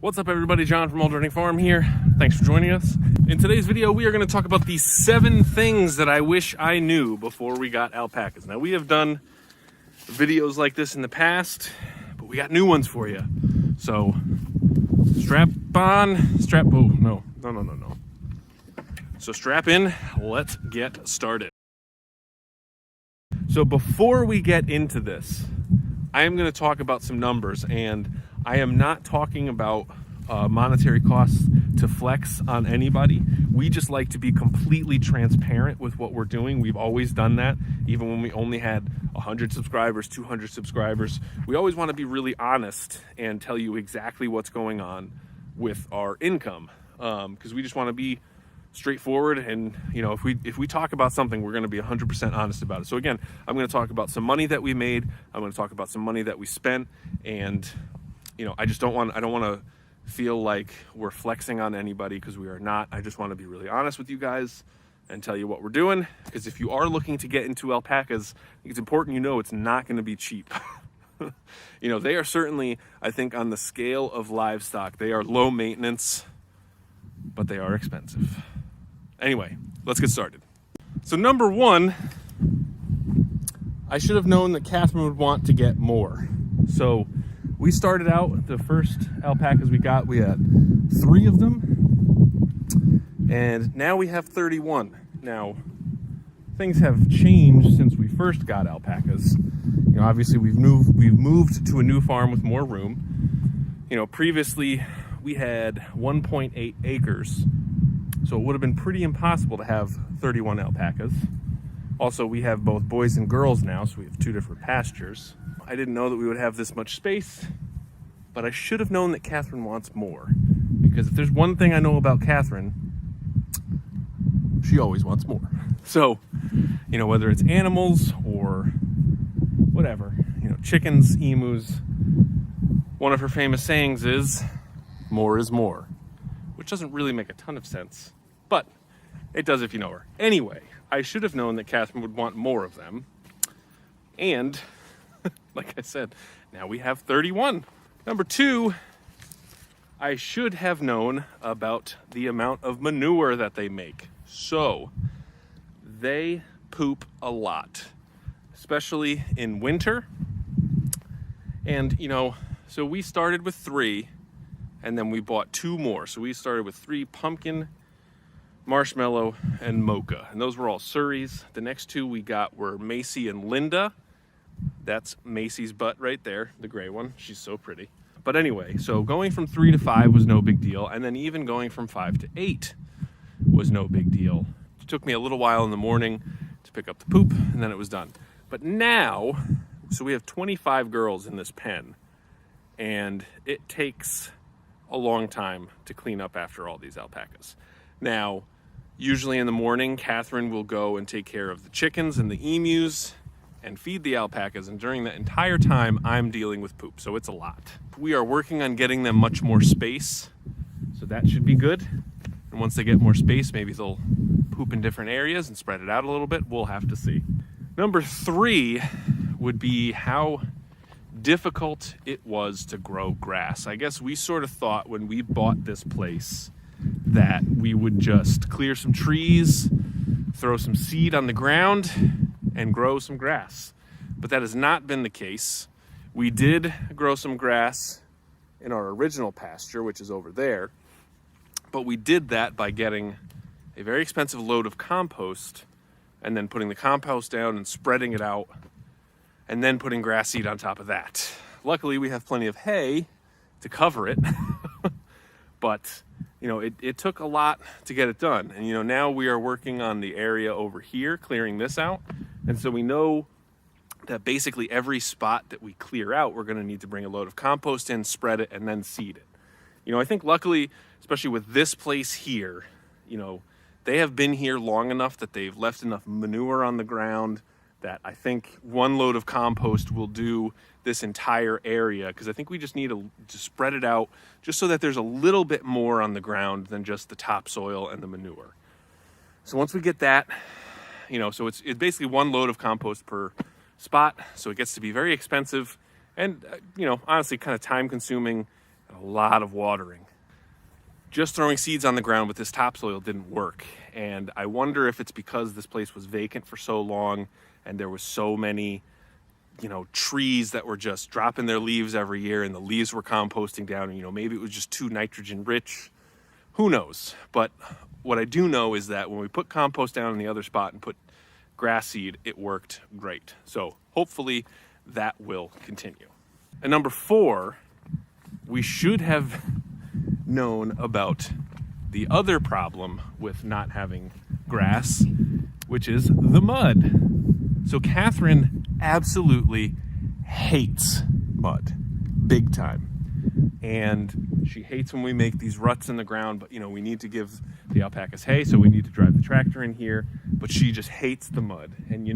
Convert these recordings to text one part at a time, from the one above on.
What's up everybody, John from Homesteading Farm here. Thanks for joining us. In today's video, we are going to talk about the 7 things that I wish I knew before we got alpacas. Now, we have done videos like this in the past, but we got new ones for you. So, So strap in, let's get started. So before we get into this, I am going to talk about some numbers, and I am not talking about monetary costs to flex on anybody. We just like to be completely transparent with what we're doing. We've always done that, even when we only had 100 subscribers, 200 subscribers. We always want to be really honest and tell you exactly what's going on with our income, because we just want to be straightforward. And if we talk about something, we're going to be 100% honest about it. So again, I'm going to talk about some money that we made. I'm going to talk about some money that we spent, and I don't want to feel like we're flexing on anybody, because we are not. I just want to be really honest with you guys and tell you what we're doing, because if you are looking to get into alpacas, I think it's important it's not going to be cheap. They are certainly, I think, on the scale of livestock, they are low maintenance, but they are expensive. Anyway, let's get started. So number 1, I should have known that Catherine would want to get more. So we started out, the first alpacas we got, we had 3 of them, and now we have 31. Now, things have changed since we first got alpacas. Obviously we've moved to a new farm with more room. Previously we had 1.8 acres, so it would have been pretty impossible to have 31 alpacas. Also, we have both boys and girls now, so we have 2 different pastures. I didn't know that we would have this much space, but I should have known that Catherine wants more, because if there's one thing I know about Catherine, she always wants more. So, whether it's animals or whatever, chickens, emus, one of her famous sayings is, more is more, which doesn't really make a ton of sense, but it does if you know her. Anyway, I should have known that Catherine would want more of them, and like I said, now we have 31. Number 2, I should have known about the amount of manure that they make. So they poop a lot, especially in winter. And, so we started with 3, and then we bought 2 more. So we started with 3: pumpkin, marshmallow, and mocha. And those were all Surreys. The next 2 we got were Macy and Linda. That's Macy's butt right there, the gray one. She's so pretty. But anyway, so going from 3 to 5 was no big deal. And then even going from 5 to 8 was no big deal. It took me a little while in the morning to pick up the poop, and then it was done. But now, so we have 25 girls in this pen, and it takes a long time to clean up after all these alpacas. Now, usually in the morning, Catherine will go and take care of the chickens and the emus and feed the alpacas, and during that entire time, I'm dealing with poop, so it's a lot. We are working on getting them much more space, so that should be good. And once they get more space, maybe they'll poop in different areas and spread it out a little bit. We'll have to see. Number 3 would be how difficult it was to grow grass. I guess we sort of thought when we bought this place that we would just clear some trees, throw some seed on the ground, and grow some grass. But that has not been the case. We did grow some grass in our original pasture, which is over there, but we did that by getting a very expensive load of compost and then putting the compost down and spreading it out, and then putting grass seed on top of that. Luckily, we have plenty of hay to cover it, but it took a lot to get it done. And now we are working on the area over here, clearing this out. And so we know that basically every spot that we clear out, we're going to need to bring a load of compost in, spread it, and then seed it. I think luckily, especially with this place here, they have been here long enough that they've left enough manure on the ground that I think 1 load of compost will do this entire area, because I think we just need to spread it out just so that there's a little bit more on the ground than just the topsoil and the manure. So once we get that, so it's basically 1 load of compost per spot, so it gets to be very expensive and honestly kind of time consuming. a lot of watering. Just throwing seeds on the ground with this topsoil didn't work. And I wonder if it's because this place was vacant for so long and there was so many, trees that were just dropping their leaves every year and the leaves were composting down. And, maybe it was just too nitrogen rich. Who knows? But what I do know is that when we put compost down in the other spot and put grass seed, it worked great. So hopefully that will continue. And number 4, we should have known about the other problem with not having grass, which is the mud. So Catherine absolutely hates mud, big time. And she hates when we make these ruts in the ground, but we need to give the alpacas hay, so we need to drive the tractor in here, but she just hates the mud. And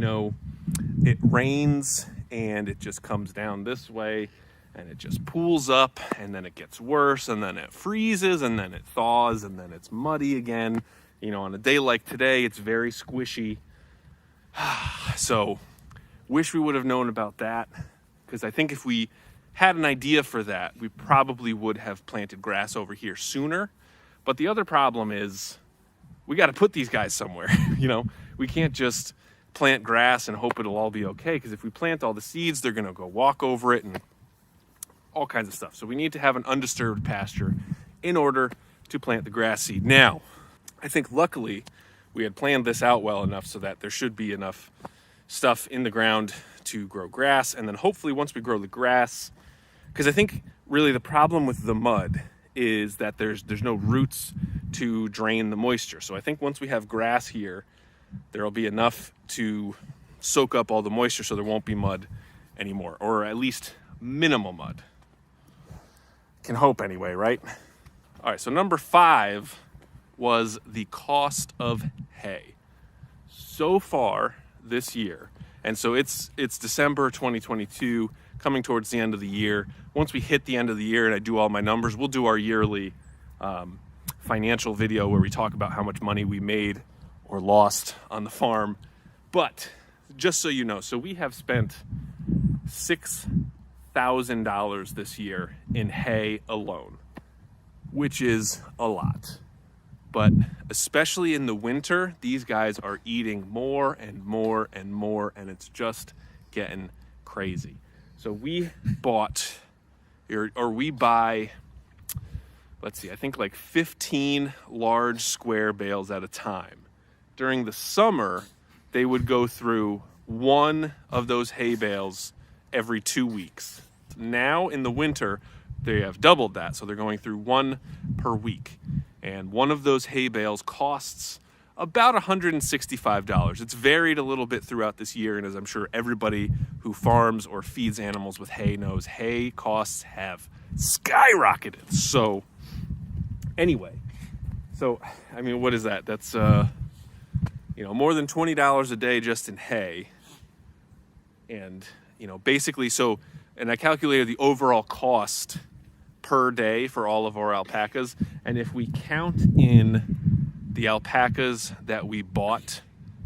it rains and it just comes down this way and it just pools up, and then it gets worse, and then it freezes, and then it thaws, and then it's muddy again. On a day like today, it's very squishy. So wish we would have known about that, because I think if we had an idea for that, we probably would have planted grass over here sooner. But the other problem is we got to put these guys somewhere. We can't just plant grass and hope it'll all be okay, because if we plant all the seeds, they're going to go walk over it and all kinds of stuff. So we need to have an undisturbed pasture in order to plant the grass seed. Now, I think luckily we had planned this out well enough so that there should be enough stuff in the ground to grow grass. And then hopefully once we grow the grass, because I think really the problem with the mud is that there's no roots to drain the moisture. So I think once we have grass here, there'll be enough to soak up all the moisture so there won't be mud anymore, or at least minimal mud. Can hope anyway, right? All right, so number 5 was the cost of hay. So far this year, and so it's December 2022, coming towards the end of the year. Once we hit the end of the year and I do all my numbers, we'll do our yearly financial video where we talk about how much money we made or lost on the farm. But just so you know, so we have spent $6,000 this year in hay alone, which is a lot. But especially in the winter, these guys are eating more and more and more, and it's just getting crazy. So we bought, or we buy, let's see, I think like 15 large square bales at a time. During the summer, they would go through one of those hay bales every 2 weeks. Now in the winter, they have doubled that, so they're going through one per week. And one of those hay bales costs about $165. It's varied a little bit throughout this year, and as I'm sure everybody who farms or feeds animals with hay knows, hay costs have skyrocketed. So anyway, I mean, what is that? That's more than $20 a day just in hay. And basically, and I calculated the overall cost per day for all of our alpacas, and if we count in the alpacas that we bought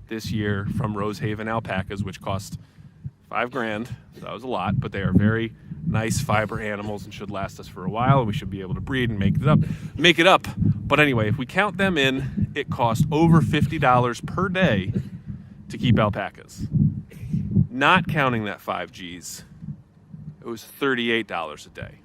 this year from Rosehaven Alpacas, which cost $5,000, so that was a lot, but they are very nice fiber animals and should last us for a while. We should be able to breed and make it up. But anyway, if we count them in, it cost over $50 per day to keep alpacas. Not counting that 5Gs, it was $38 a day.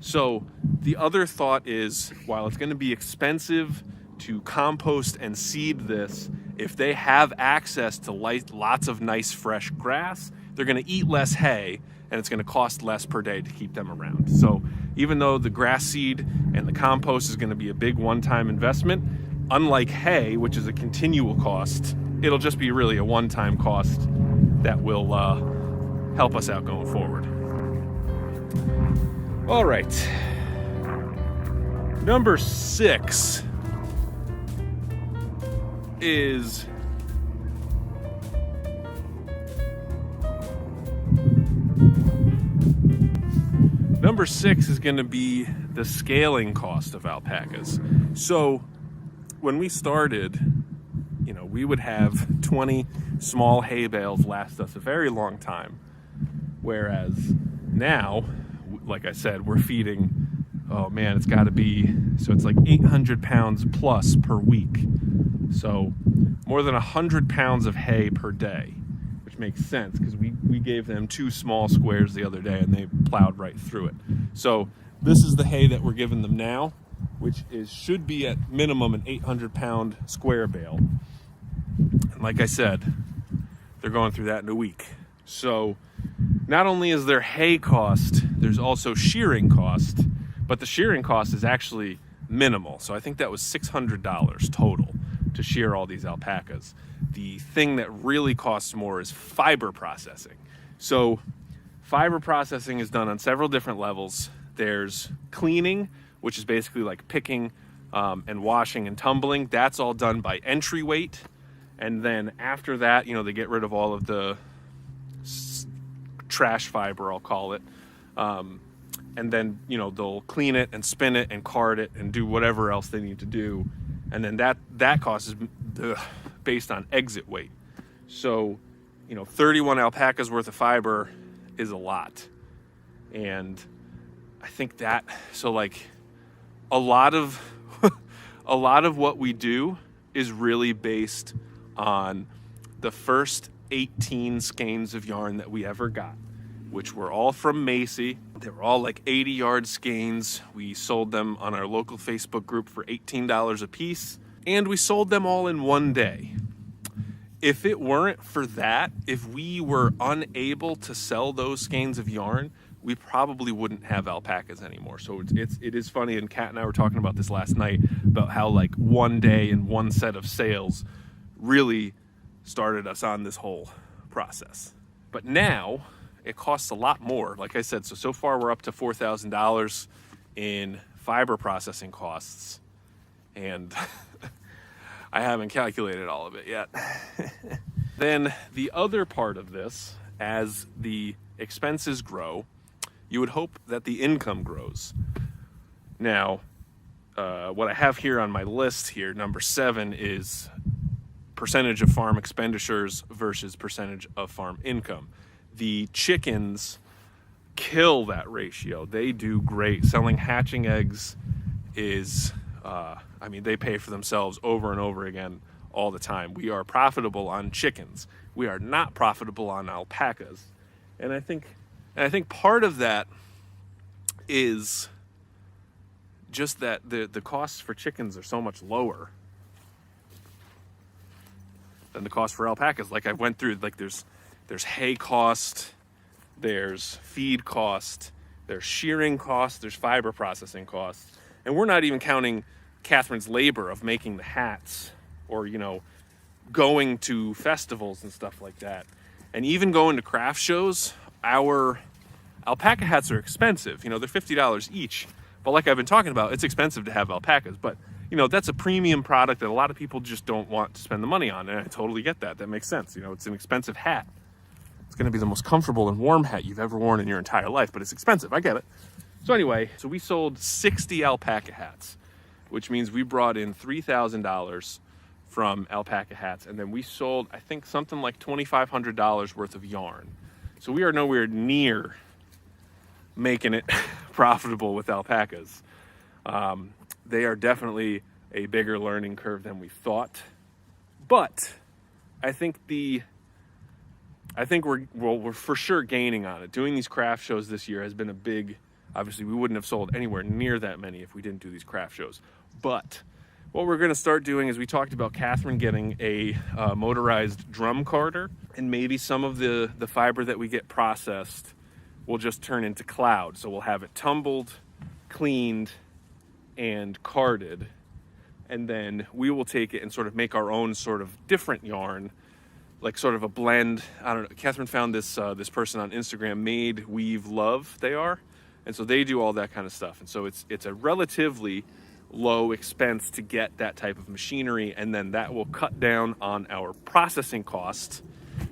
So the other thought is, while it's going to be expensive to compost and seed this, if they have access to lots of nice fresh grass, they're going to eat less hay, and it's going to cost less per day to keep them around. So even though the grass seed and the compost is going to be a big one-time investment, unlike hay, which is a continual cost, it'll just be really a one-time cost that will help us out going forward. All right. Number 6 is going to be the scaling cost of alpacas. So when we started, we would have 20 small hay bales last us a very long time. Whereas now, like I said, we're feeding oh man, it's got to be, so it's like 800 pounds plus per week. So more than 100 pounds of hay per day, which makes sense because we gave them 2 small squares the other day and they plowed right through it. So this is the hay that we're giving them now, which should be at minimum an 800-pound square bale. And like I said, they're going through that in a week. So not only is there hay cost, there's also shearing cost, but the shearing cost is actually minimal. So I think that was $600 total to shear all these alpacas. The thing that really costs more is fiber processing. So fiber processing is done on several different levels. There's cleaning, which is basically like picking and washing and tumbling. That's all done by entry weight. And then after that, they get rid of all of the trash fiber, I'll call it. And then, they'll clean it and spin it and card it and do whatever else they need to do. And then that cost is based on exit weight. So, 31 alpacas worth of fiber is a lot. And I think that, so like a lot of what we do is really based on the first 18 skeins of yarn that we ever got, which were all from Macy. They were all like 80-yard skeins. We sold them on our local Facebook group for $18 a piece, and we sold them all in one day. If it weren't for that, if we were unable to sell those skeins of yarn, we probably wouldn't have alpacas anymore. So it is funny, and Kat and I were talking about this last night, about how like one day and one set of sales really started us on this whole process. But now it costs a lot more. Like I said, so far we're up to $4,000 in fiber processing costs, and I haven't calculated all of it yet. Then the other part of this, as the expenses grow, you would hope that the income grows. Now, what I have here on my list here, number 7, is percentage of farm expenditures versus percentage of farm income. The chickens kill that ratio. They do great. Selling hatching eggs is, they pay for themselves over and over again all the time. We are profitable on chickens. We are not profitable on alpacas. And I think part of that is just that the costs for chickens are so much lower than the cost for alpacas. Like I went through, like there's hay cost, there's feed cost, there's shearing cost, there's fiber processing costs. And we're not even counting Catherine's labor of making the hats or, going to festivals and stuff like that. And even going to craft shows, our alpaca hats are expensive. They're $50 each. But like I've been talking about, it's expensive to have alpacas. But, that's a premium product that a lot of people just don't want to spend the money on. And I totally get that. That makes sense. It's an expensive hat. It's going to be the most comfortable and warm hat you've ever worn in your entire life, but it's expensive. I get it. So anyway, we sold 60 alpaca hats, which means we brought in $3,000 from alpaca hats. And then we sold, I think, something like $2,500 worth of yarn. So we are nowhere near making it profitable with alpacas. They are definitely a bigger learning curve than we thought. But I think we're for sure gaining on it. Doing these craft shows this year has been a big, obviously we wouldn't have sold anywhere near that many if we didn't do these craft shows. But what we're going to start doing is, we talked about Catherine getting a motorized drum carder, and maybe some of the fiber that we get processed will just turn into cloud. So we'll have it tumbled, cleaned, and carded, and then we will take it and sort of make our own sort of different yarn, like sort of a blend. I don't know. Catherine found this person on Instagram, Made Weave Love, they are, and so they do all that kind of stuff. And so it's a relatively low expense to get that type of machinery, and then that will cut down on our processing costs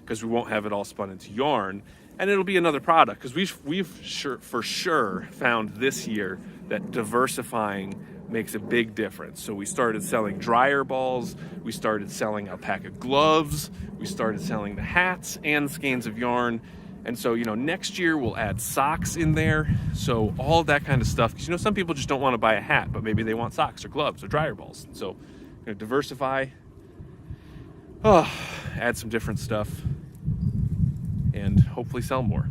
because we won't have it all spun into yarn, and it'll be another product because we've for sure found this year that diversifying makes a big difference. So we started selling dryer balls, we started selling alpaca gloves, we started selling the hats and skeins of yarn, And so, you know, next year we'll add socks in there. So all of that kind of stuff. Because, you know, some people just don't want to buy a hat, but maybe they want socks or gloves or dryer balls. So, you know, diversify, add some different stuff, and hopefully sell more.